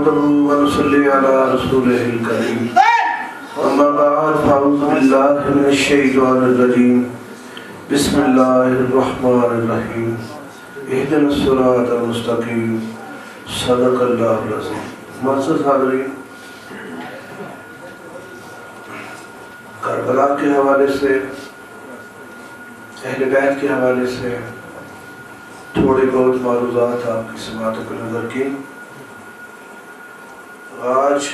نحمده ونصلي على رسوله الكريم اما بعد فاعوذ بالله من الشيطان الرجيم بسم الله الرحمن الرحيم اهدنا الصراط المستقيم صدق اللہ العظیم. معزز حاضرین، کربلا کے حوالے سے، اہل بیت کے حوالے سے تھوڑے بہت معروضات آپ کی سماعت کو نظر کی. آج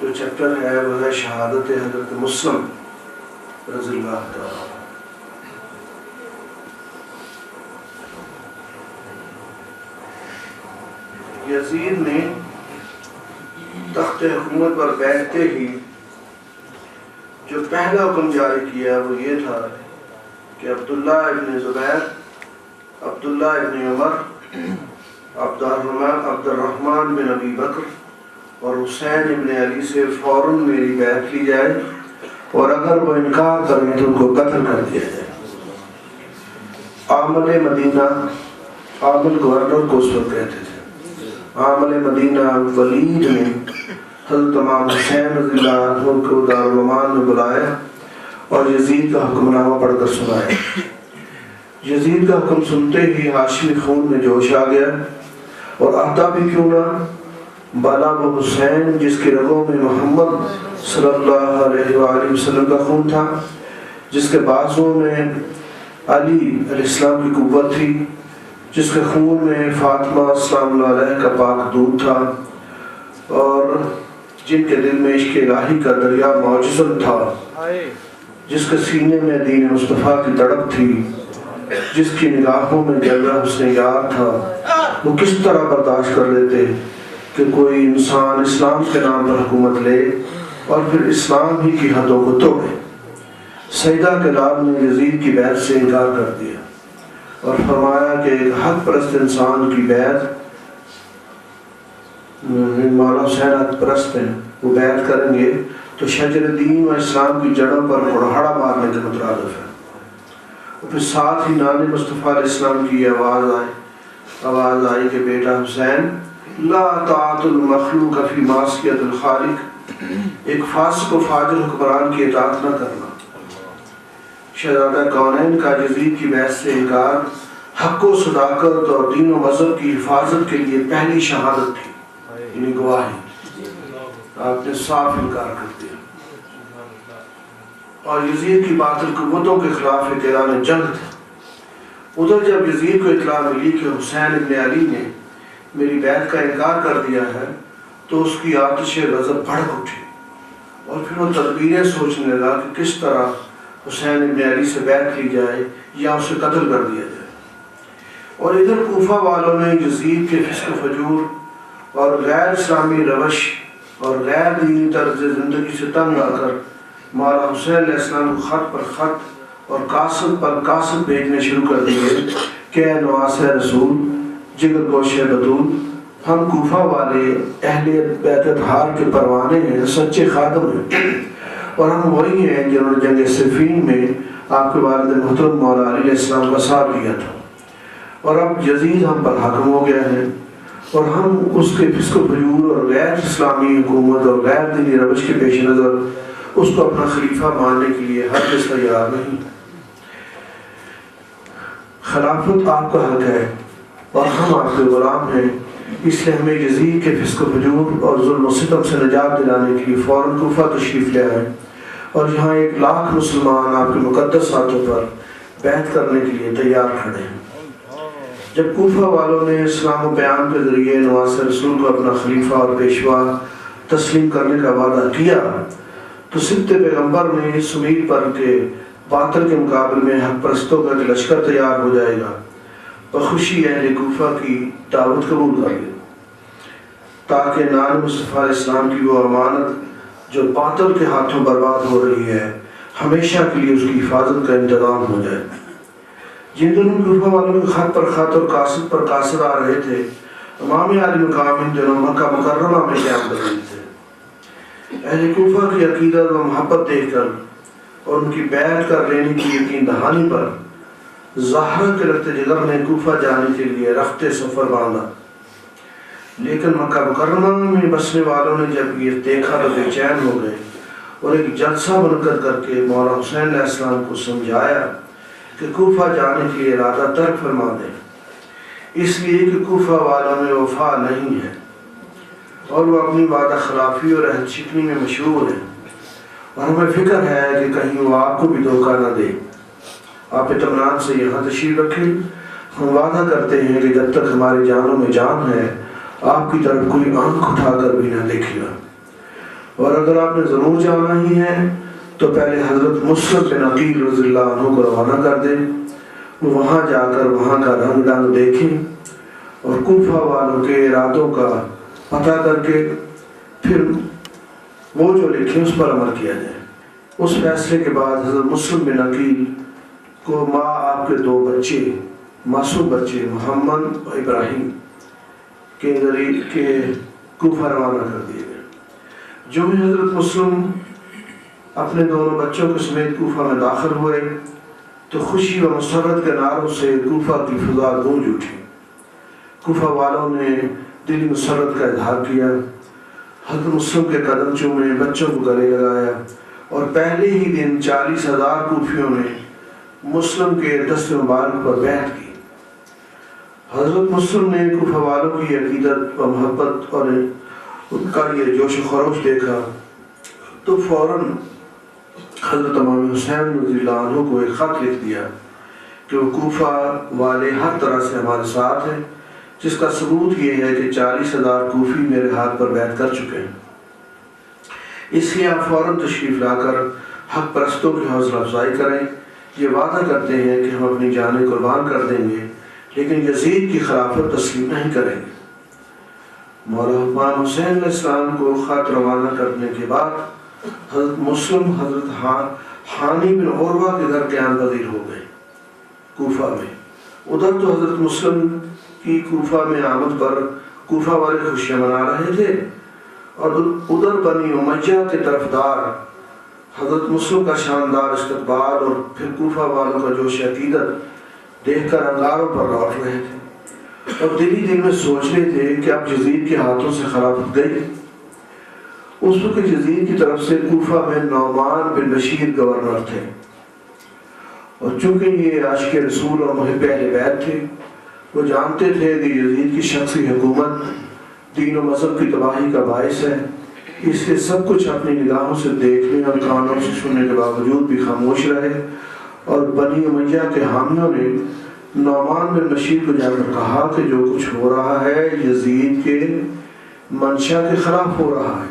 جو چیپٹر ہے وہ ہے شہادت حضرت مسلم رضی اللہ تعالیٰ. یزید نے تخت حکومت پر بیٹھتے ہی جو پہلا حکم جاری کیا وہ یہ تھا کہ عبداللہ ابن زبیر، عبداللہ ابن عمر، عبد الرحمن بن ابی بکر اور حسین ابن علی سے فوراً میری بیعت لی جائے، اور اگر وہ انکار کریں تو ان کو قتل کر دیا جائے. عامل مدینہ، عامل گورنر کو اس وقت کہتے تھے، عامل مدینہ ولید نے حضرت امام حسین رضی اللہ عنہ کو دارالعمان میں بلایا اور یزید کا حکم نامہ پڑھ کر سنایا. یزید کا حکم سنتے ہی ہاشمی خون میں جوش آ گیا، اور آتا بھی کیوں نہ، بالا وہ حسین جس کی رگوں میں محمد صلی اللہ علیہ وآلہ وسلم کا خون تھا، جس کے بازوں میں علی علیہ السلام کی قوت تھی، جس کے خون میں فاطمہ السلام اللہ علیہ کا پاک دودھ تھا، اور جن کے دل میں عشق الہی کا دریا معجزت تھا، جس کے سینے میں دین مصطفیٰ کی تڑپ تھی، جس کی نگاہوں میں جلوہ حسن یار تھا، وہ کس طرح برداشت کر لیتے کہ کوئی انسان اسلام کے نام پر حکومت لے اور پھر اسلام ہی کی حدوں کو توڑے. سیدہ کلاب نے یزید کی بیعت سے انکار کر دیا اور فرمایا کہ ایک حق پرست انسان کی بیعت، مولا حسین حق پرست ہیں، وہ بیعت کریں گے تو شجر دین و اسلام کی جڑوں پر کڑہاڑا مارنے کے مترادف ہے. اور پھر ساتھ ہی نان مصطفیٰ علیہ السلام کی آواز آئی کہ بیٹا حسین، لا طاعت المخلوق فی معصیت الخالق، ایک فاسق و فاجر حکمران کی اطاعت نہ کرنا. شہزادہ کونین کا یزید کی بیعت سے انکار حق و صداقت اور دین و مذہب کی حفاظت کے لیے پہلی شہادت تھی، یعنی گواہی. آپ نے صاف انکار کر دیا، اور یزید کی باطل قوتوں کے خلاف اعلان جنگ تھا. ادھر جب یزید کو اطلاع ملی کہ حسین ابن علی نے میری بیعت کا انکار کر دیا ہے تو اس کی آتش غضب بھڑک اٹھی، اور پھر وہ تدبیریں سوچنے لگا کہ کس طرح حسین ابن علی سے بیعت لی جائے یا اسے قتل کر دیا جائے. اور ادھر کوفہ والوں نے یزید کے فسق و فجور اور غیر اسلامی روش اور غیر دینی طرز زندگی سے تنگ آ کر مولا حسین علیہ السلام کو خط پر خط اور قاصد پر قاصد بھیجنے شروع کر دیے کہ اے نواس رسول، جگر گوش بطول، ہم کوفہ والے اہل بیت ہار کے پروانے ہیں، سچے خادم ہیں، اور ہم وہی ہیں جنہوں نے جنگ صفین میں آپ کے والد محترم مولا علی علیہ السلام کا ساتھ دیا تھا. اور اب یزید ہم پر حاکم ہو گیا ہے، اور ہم اس کے فسق و فجور اور غیر اسلامی حکومت اور غیر دینی روش کے پیش نظر اس کو اپنا خلیفہ ماننے کے لیے ہرگز تیار نہیں. خلافت آپ کا حق ہے اور ہم آپ کے غلام ہیں، اس لیے ہمیں یزید کے فسق و فجور اور ظلم و ستم سے نجات دلانے کے لیے فوراً کوفہ تشریف لے آئے، اور یہاں 1,00,000 مسلمان آپ کے مقدس ہاتھوں پر بیعت کرنے کے لیے تیار کھڑے ہیں. جب کوفہ والوں نے اسلام و بیان کے ذریعے نواس رسول کو اپنا خلیفہ اور پیشوا تسلیم کرنے کا وعدہ کیا تو سبط پیغمبر نے اس امید پر کہ باطل کے مقابل میں حق پرستوں کا لشکر تیار ہو جائے گا، بخوشی اہل کوفہ کی دعوت قبول کر لی، تاکہ نان مصطفیٰ علیہ السلام کی وہ امانت جو باطل کے ہاتھوں برباد ہو رہی ہے ہمیشہ کے لیے اس کی حفاظت کا انتظام ہو جائے. جن دنوں کوفہ والوں کے خط پر خط اور قاصد پر قاصد آ رہے تھے، امام علی مقام ان دنوں مکہ مکرمہ میں قیام کر رہے تھے. اہل کوفہ کی عقیدت و محبت دیکھ کر اور ان کی بیعت کر لینے کی یقین دہانی پر زہرا کے رخت جگر نے کوفہ جانے کے لیے رخت سفر باندھا. لیکن مکہ مکرمہ میں بسنے والوں نے جب یہ دیکھا تو بے چین ہو گئے اور ایک جلسہ بن کر کے مولا حسین علیہ السلام کو سمجھایا کہ کوفہ جانے کے ارادہ ترک فرما دیں، اس لیے کہ کوفہ والوں میں وفا نہیں ہے اور وہ اپنی وعدہ خلافی اور عہد شکنی میں مشہور ہیں، اور ہمیں فکر ہے کہ کہیں وہ آپ کو بھی دھوکہ نہ دے۔ آپ اطمینان سے یہاں تشریف رکھیں، ہم وعدہ کرتے ہیں کہ جب تک ہماری جانوں میں جان ہے آپ کی طرف کوئی آنکھ اٹھا کر بھی نہ دیکھے گا، اور اگر آپ نے ضرور جانا ہی ہے تو پہلے حضرت مسلم بن عقیل رضی اللہ عنہ کو روانہ کر دیں، وہ وہاں جا کر وہاں کا رنگ ڈنگ دیکھیں اور کوفہ والوں کے ارادوں کا پتہ کر کے پھر وہ جو لکھیں اس پر عمل کیا جائے۔ اس فیصلے کے بعد حضرت مسلم بن عقیل کو ماں آپ کے 2 بچے، معصوم بچے محمد اور ابراہیم کے ذریعے کوفہ روانہ کر دیے گئے۔ جو بھی حضرت مسلم اپنے دونوں بچوں کے سمیت کوفہ میں داخل ہوئے تو خوشی و مسرت کے نعروں سے کوفہ کی فضا گونج اٹھی۔ کوفہ والوں نے دلی مسرت کا اظہار کیا، حضرت مسلم کے قدم چومے، بچوں کو گلے لگایا، اور پہلے ہی دن 40,000 کوفیوں نے مسلم کے دست مبارک پر بیعت کی۔ حضرت مسلم نے کوفہ والوں کی عقیدت و محبت اور ان کا یہ جوش و خروش دیکھا تو فوراً حضرت امام حسین رضی اللہ عنہ کو ایک خط لکھ دیا کہ وہ کوفہ والے ہر طرح سے ہمارے ساتھ ہیں، جس کا ثبوت یہ ہے کہ 40,000 کوفی میرے ہاتھ پر بیعت کر چکے ہیں، اس لیے آپ فوراً تشریف لا کر حق پرستوں کی حوصلہ افزائی کریں۔ یہ وعدہ کرتے ہیں کہ ہم اپنی جانیں قربان کر دیں گے لیکن یزید کی خلافت تسلیم نہیں کریں گے۔ مولا امام حسین علیہ السلام کو خط روانہ کرنے کے بعد حضرت مسلم حضرت حانی بن عروہ کے گھر قیام پذیر ہو گئے کوفہ میں۔ ادھر تو حضرت مسلم کی کوفہ میں آمد پر کوفہ والے خوشیاں منا رہے تھے، اور ادھر بنی امیہ کے طرفدار حضرت مسلم کا شاندار استقبال اور پھر کوفہ والوں کا جوش عقیدت دیکھ کر انگاروں پر لوٹ رہے تھے اور دلی دل میں سوچ رہے تھے کہ اب یزید کے ہاتھوں سے خلافت گئی۔ اس وقت یزید کی طرف سے کوفہ میں نعمان بن بشیر گورنر تھے، اور چونکہ یہ عاشق رسول اور محب اہل بیت تھے، وہ جانتے تھے کہ یزید کی شخصی حکومت دین و مذہب کی تباہی کا باعث ہے، اس لیے سب کچھ اپنی نگاہوں سے دیکھنے اور کانوں سے سننے کے باوجود بھی خاموش رہے، اور بنی امیہ کے حامیوں نے نعمان بن بشیر کو جا کر کہا کہ جو کچھ ہو رہا ہے یزید کے منشا کے خلاف ہو رہا ہے،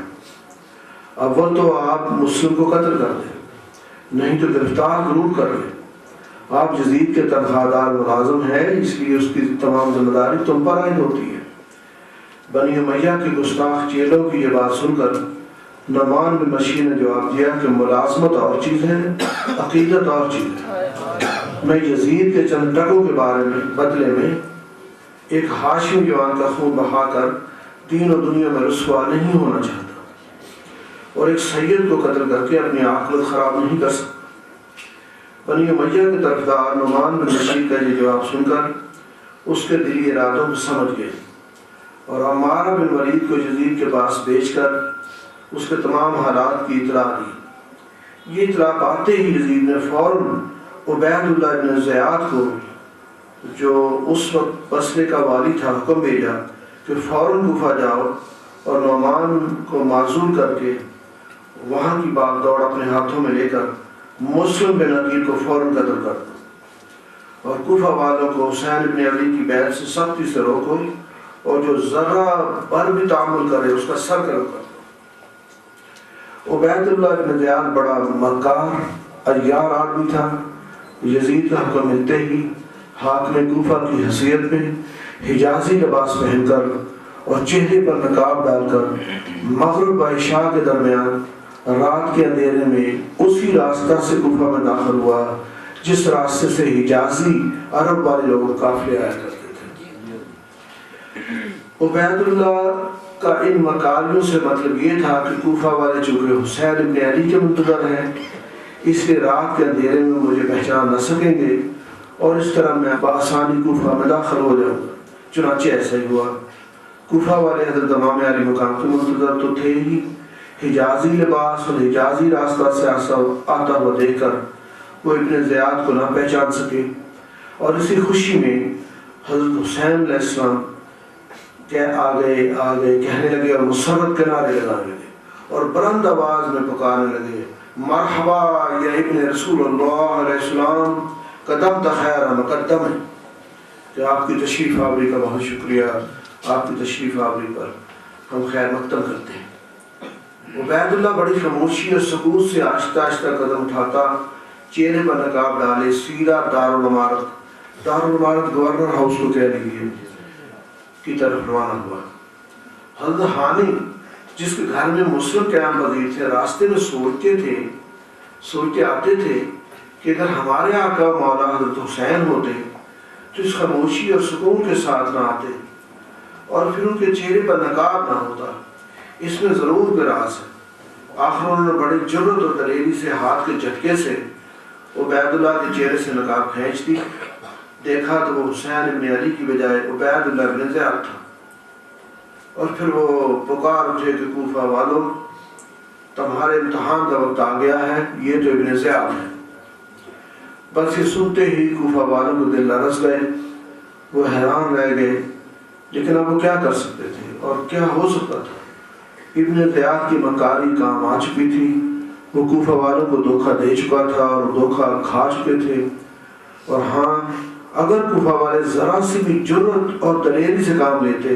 اول تو آپ مسلم کو قتل کر دیں، نہیں تو گرفتار ضرور کر لیں۔ آپ یزید کے تنخواہ دار ملازم ہیں، اس لیے اس کی تمام ذمہ داری تم پر عائد ہوتی ہے۔ بنی امیہ کے گستاخ چیلوں کی یہ بات سن کر نعمان بن بشیر نے جواب دیا کہ ملازمت اور چیز ہے، عقیدت اور چیز ہے۔ میں یزید کے چند ٹکوں کے بارے میں بدلے میں ایک ہاشم جوان کا خون بہا کر دین و دنیا میں رسوا نہیں ہونا چاہتا، اور ایک سید کو قتل کر کے اپنی عاقبت خراب نہیں کر سکتا۔ بنی امیہ کے طرفدار نعمان بن بشیر کا یہ جواب سن کر اس کے دلی ارادوں کو سمجھ گئے، اور عمارہ بن ولید کو یزید کے پاس بھیج کر اس کے تمام حالات کی اطلاع دی۔ یہ اطلاع پاتے ہی یزید نے فوراً عبید اللہ بن زیاد کو، جو اس وقت بصرے کا والی تھا، حکم بھیجا کہ فوراً کوفہ جاؤ اور نعمان کو معزول کر کے وہاں کی باغ دوڑ اپنے ہاتھوں میں لے کر مسلم بن عقیل کو فوراً قتل کر دو، اور کوفہ والوں کو حسین بن علی کی بیعت سے سختی سے روکو، اور جو ذرہ بر بھی تعامل کرے اس کا سر قلم کر دو۔ عبید اللہ بن زیاد بڑا مکار عیار آدمی تھا۔ یزید کا حکم ملتے ہی حاکم کوفہ کی حیثیت میں حجازی لباس پہن کر اور چہرے پر نقاب ڈال کر مغرب و عشاء کے درمیان رات کے اندھیرے میں اسی راستہ سے کوفہ میں داخل ہوا جس راستے سے حجازی عرب والے لوگ قافلے آیا کرتے تھے۔ عبید اللہ کا ان مکاریوں سے مطلب یہ تھا کہ کوفہ والے چونکہ حسین ابن علی کے منتظر ہیں، اس لیے رات کے اندھیرے میں مجھے پہچان نہ سکیں گے، اور اس طرح میں بآسانی کوفہ میں داخل ہو جاؤں گا۔ چنانچہ ایسا ہی ہوا۔ کوفہ والے حضرت امام علی مقام کے منتظر تو تھے ہی، حجازی لباس اور حجازی راستہ سے آتا ہوا دیکھ کر وہ ابن زیاد کو نہ پہچان سکے، اور اسی خوشی میں حضرت حسین علیہ السلام آگے کہنے لگے اور مسرت کے نعرے لگانے لگے اور بلند آواز میں پکارنے لگے، مرحبا یا ابن رسول اللہ علیہ السلام، قدم خیر مقدم ہے، کہ آپ کی تشریف آوری کا بہت شکریہ، آپ کی تشریف آوری پر ہم خیر مقدم کرتے ہیں۔ عبید اللہ بڑی خاموشی اور سکون سے آہستہ آہستہ قدم اٹھاتا، چہرے پر نقاب ڈالے سیدھا دارالعمارت گورنر ہاؤس کو کہہ لیجیے کی طرف روانہ ہوا۔ حضرت حانی جس کے گھر میں مسلم قیام پذیر تھے، راستے میں سوچتے آتے تھے کہ اگر ہمارے آقا مولا حضرت حسین ہوتے تو اس خاموشی اور سکون کے ساتھ نہ آتے اور پھر ان کے چہرے پر نقاب نہ ہوتا، اس میں ضرور کوئی راز ہے۔ آخر انہوں نے بڑی جرت اور دلیری سے ہاتھ کے جھٹکے سے عبید اللہ کے چہرے سے نقاب کھینچ دی، دیکھا تو وہ حسین ابن علی کی بجائے عبید اللہ ابن زیاد تھا، اور پھر وہ پکار اٹھے کہ کوفہ والوں، تمہارے امتحان کا وقت آ گیا ہے، یہ تو ابن زیاد ہے۔ بس یہ سنتے ہی کوفہ والوں کو دل لرز گئے، وہ حیران رہ گئے، لیکن اب وہ کیا کر سکتے تھے اور کیا ہو سکتا تھا؟ ابن زیاد کی مکاری کام آ چکی تھی، وہ کوفہ والوں کو دھوکہ دے چکا تھا اور دھوکہ کھا چکے تھے، اور ہاں اگر کوفہ والے ذرا سی بھی جرت اور دلیری سے کام لیتے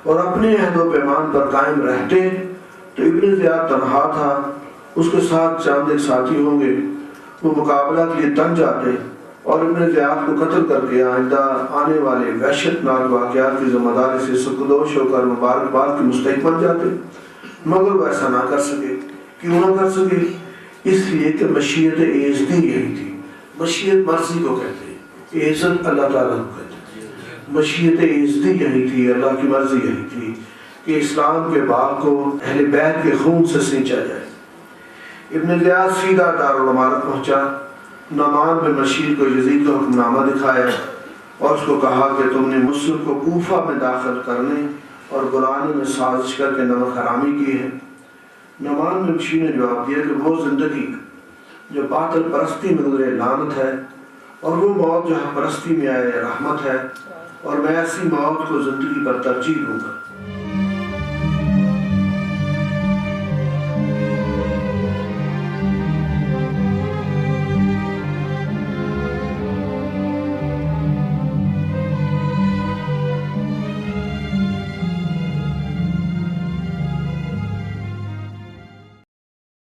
اور اپنے عہد و پیمان پر قائم رہتے تو ابن زیاد تنہا تھا، اس کے ساتھ چاند ایک ساتھی ہوں گے، وہ مقابلہ کے لیے تن جاتے اور ابن زیاد کو قتل کر کے آئندہ آنے والے وحشت ناک واقعات کی ذمہ داری سے سرگدوش ہو کر مبارکباد کے مستحق بن جاتے، مگر وہ ایسا نہ کر سکے۔ کیوں نہ کر سکے؟ اس لیے کہ مشیت ایزدی یہی تھی۔ مشیت مرضی کو کہتے ہیں، ایزد اللہ تعالیٰ کو کہتے ہیں۔ مشیت ایزدی یہی تھی، اللہ کی مرضی یہی تھی کہ اسلام کے باغ کو اہل بیت کے خون سے سینچا جائے۔ ابن زیاد سیدھا دارالعمارت پہنچا، نعمان بن بشیر کو یزید کا حکم نامہ دکھایا اور اس کو کہا کہ تم نے مسلم کو کوفہ میں داخل کرنے اور بلانے میں سازش کر کے نمک حرامی کی ہے۔ نعمان بن بشیر نے جواب دیا کہ وہ زندگی جو باطل پرستی میں گزرے لعنت ہے، اور وہ موت جو حق پرستی میں آئے رحمت ہے، اور میں ایسی موت کو زندگی پر ترجیح دوں گا۔